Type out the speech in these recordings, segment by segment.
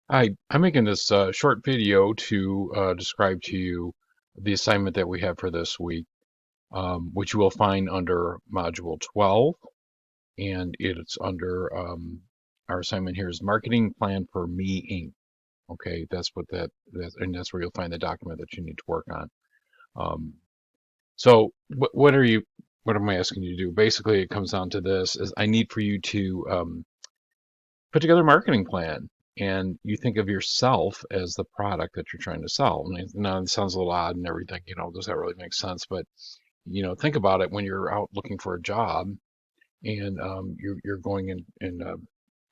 I'm making this short video to describe to you the assignment that we have for this week, which you will find under Module 12, and it's under our assignment here is Marketing Plan for Me Inc. Okay, and that's where you'll find the document that you need to work on. Um, so what am I asking you to do? Basically, it comes down to this: is I need for you to put together a marketing plan and you think of yourself as the product that you're trying to sell. And now it sounds a little odd and everything, does that really make sense? But, think about it when you're out looking for a job and you're going and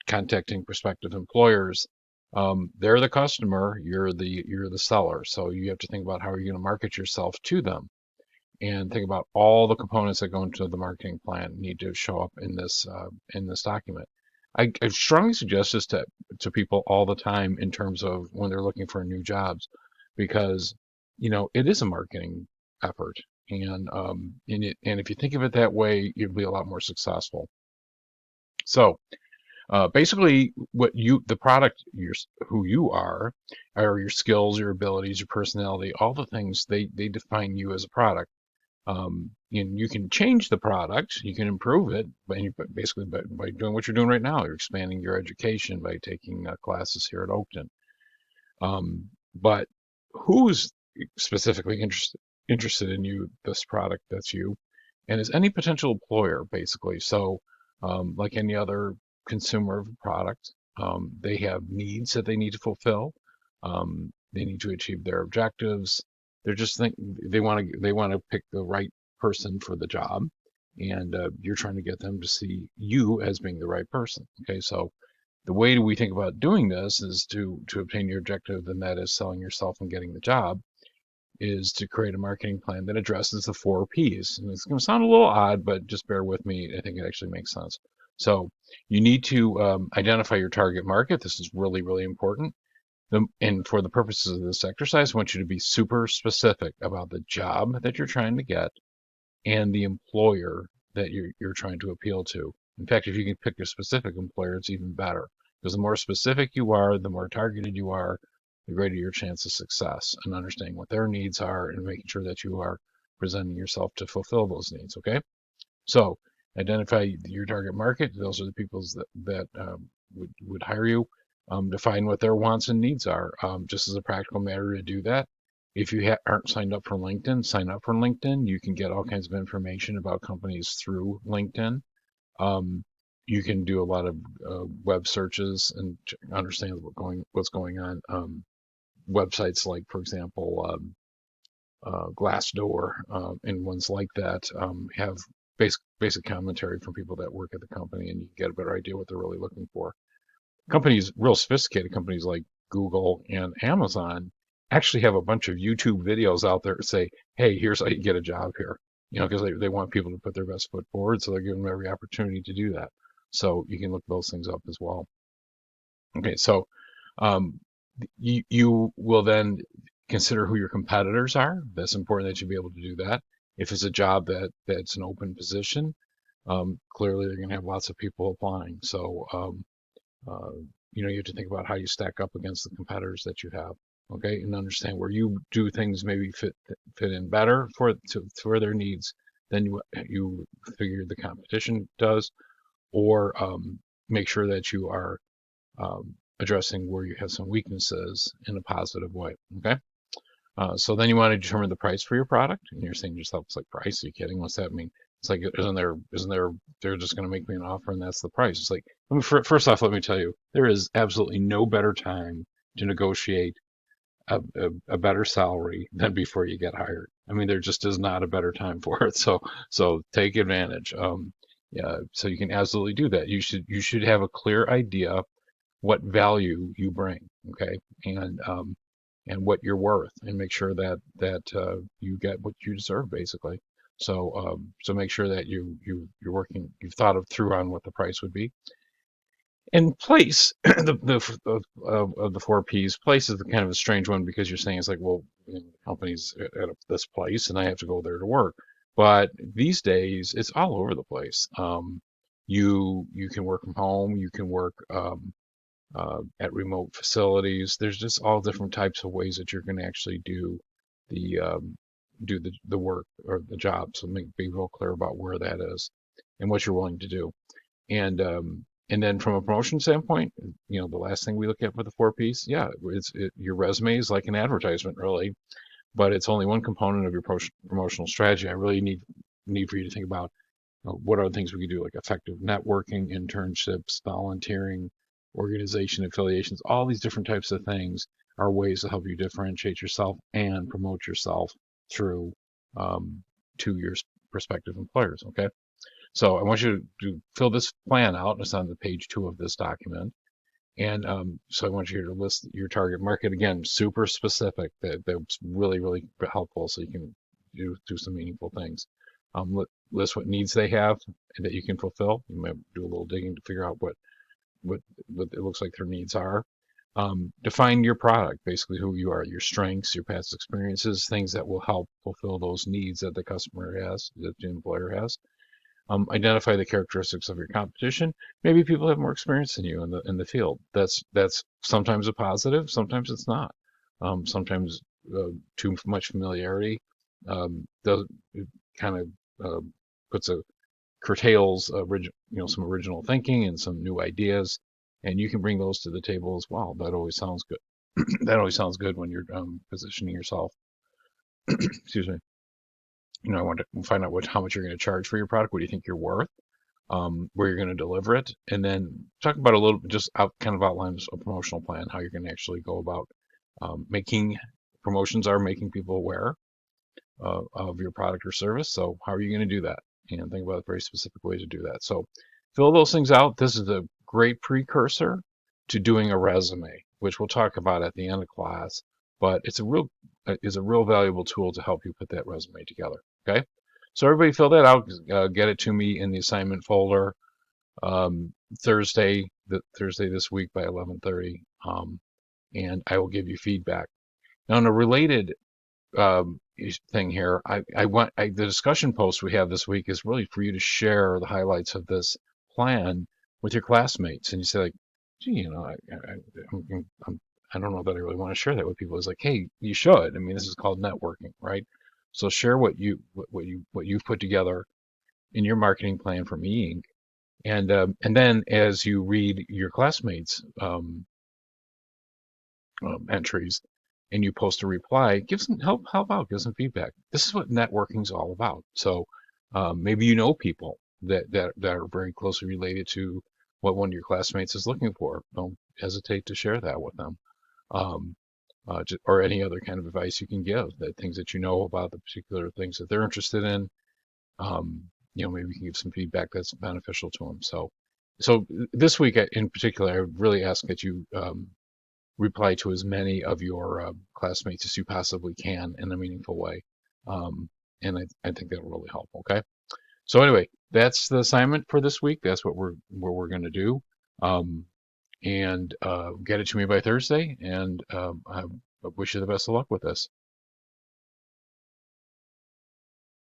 contacting prospective employers. They're the customer, you're the seller. So you have to think about how are you going to market yourself to them and think about all the components that go into the marketing plan need to show up in this document. I strongly suggest this to people all the time in terms of when they're looking for new jobs, because it is a marketing effort, and if you think of it that way, you'll be a lot more successful. So basically, the product, who you are your skills, your abilities, your personality, all the things they define you as a product. And you can change the product, you can improve it, basically by doing what you're doing right now. You're expanding your education by taking classes here at Oakton. But who's specifically interested in this product that's you, and is any potential employer, basically. So, like any other consumer of a product, they have needs that they need to fulfill. They need to achieve their objectives. They want to pick the right person for the job, and you're trying to get them to see you as being the right person. Okay, so the way we think about doing this is to obtain your objective, and that is selling yourself and getting the job, is to create a marketing plan that addresses the four P's. And it's going to sound a little odd, but just bear with me. I think it actually makes sense. So you need to identify your target market. This is really, really important. And for the purposes of this exercise, I want you to be super specific about the job that you're trying to get and the employer that you're trying to appeal to. In fact, if you can pick a specific employer, it's even better, because the more specific you are, the more targeted you are, the greater your chance of success and understanding what their needs are and making sure that you are presenting yourself to fulfill those needs. Okay, so identify your target market. Those are the people that would hire you. Define what their wants and needs are. Just as a practical matter to do that, if you aren't signed up for LinkedIn, sign up for LinkedIn. You can get all kinds of information about companies through LinkedIn. Um, you can do a lot of web searches and understand what's going on. Websites like, for example, Glassdoor and ones like that have basic commentary from people that work at the company, and you get a better idea what they're really looking for. Real sophisticated companies like Google and Amazon actually have a bunch of YouTube videos out there that say, hey, here's how you get a job here. Because they want people to put their best foot forward, so they're giving them every opportunity to do that. So you can look those things up as well. Okay, so um, you will then consider who your competitors are. That's important that you be able to do that. If it's a job that's an open position, clearly they're going to have lots of people applying. So uh, you have to think about how you stack up against the competitors that you have. Okay, and understand where you do things maybe fit in better for their needs than you figure the competition does, or make sure that you are addressing where you have some weaknesses in a positive way. Okay. So then you want to determine the price for your product, and you're saying to yourself, "It's like, price? Are you kidding? What's that mean?" It's like, isn't there? They're just going to make me an offer, and that's the price. It's like, first off, let me tell you, there is absolutely no better time to negotiate a better salary than before you get hired. I mean, there just is not a better time for it. So take advantage. Yeah, so you can absolutely do that. You should have a clear idea what value you bring, okay, and what you're worth, and make sure that you get what you deserve, basically. So make sure that you've thought through on what the price would be. And place, of the four P's, place is the kind of a strange one, because you're saying it's like, well, company's at this place and I have to go there to work. But these days, it's all over the place. You can work from home. You can work. at remote facilities. There's just all different types of ways that you're going to actually the the work or the job. So be real clear about where that is and what you're willing to do. And then from a promotion standpoint, the last thing we look at for the four piece, yeah, your resume is like an advertisement, really, but it's only one component of your promotional strategy. I really need for you to think about what are the things we can do, like effective networking, internships, volunteering, organization affiliations, all these different types of things are ways to help you differentiate yourself and promote yourself through um, to your prospective employers. Okay. So I want you to fill this plan out. It's on the page 2 of this document. And so I want you to list your target market again, super specific. That's really, really helpful so you can do some meaningful things. List what needs they have that you can fulfill. You might do a little digging to figure out what, what it looks like their needs are. Define your product, basically who you are, your strengths, your past experiences, things that will help fulfill those needs that the customer has, that the employer has. Identify the characteristics of your competition. Maybe people have more experience than you in the field. That's sometimes a positive, sometimes it's not. Sometimes too much familiarity does kind of puts a curtails some original thinking and some new ideas, and you can bring those to the table as well. That always sounds good. That always sounds good when you're positioning yourself. Excuse me. I want to find out how much you're going to charge for your product. What do you think you're worth? Where you're going to deliver it, and then talk about a little, just kind of outlines a promotional plan, how you're going to actually go about making promotions are making people aware of your product or service. So how are you going to do that? And think about a very specific way to do that. So fill those things out. This is a great precursor to doing a resume, which we'll talk about at the end of class. But it's a real valuable tool to help you put that resume together. Okay. So everybody fill that out. Get it to me in the assignment folder Thursday this week by 11:30, and I will give you feedback. Now, on a related thing here, the discussion post we have this week is really for you to share the highlights of this plan with your classmates, and you say like, gee, I don't know that I really want to share that with people. It's like, hey, you should. I mean, this is called networking, right? So share what you've put together in your marketing plan from e-ink, and then as you read your classmates' entries and you post a reply, give some help out, give some feedback. This is what networking is all about. So maybe you know people that are very closely related to what one of your classmates is looking for. Don't hesitate to share that with them. Or any other kind of advice you can give, that things that you know about the particular things that they're interested in. Maybe we can give some feedback that's beneficial to them. So this week in particular, I would really ask that you reply to as many of your classmates as you possibly can in a meaningful way. And I think that'll really help. Okay. So anyway, that's the assignment for this week. That's what we're going to do. And get it to me by Thursday. And I wish you the best of luck with this.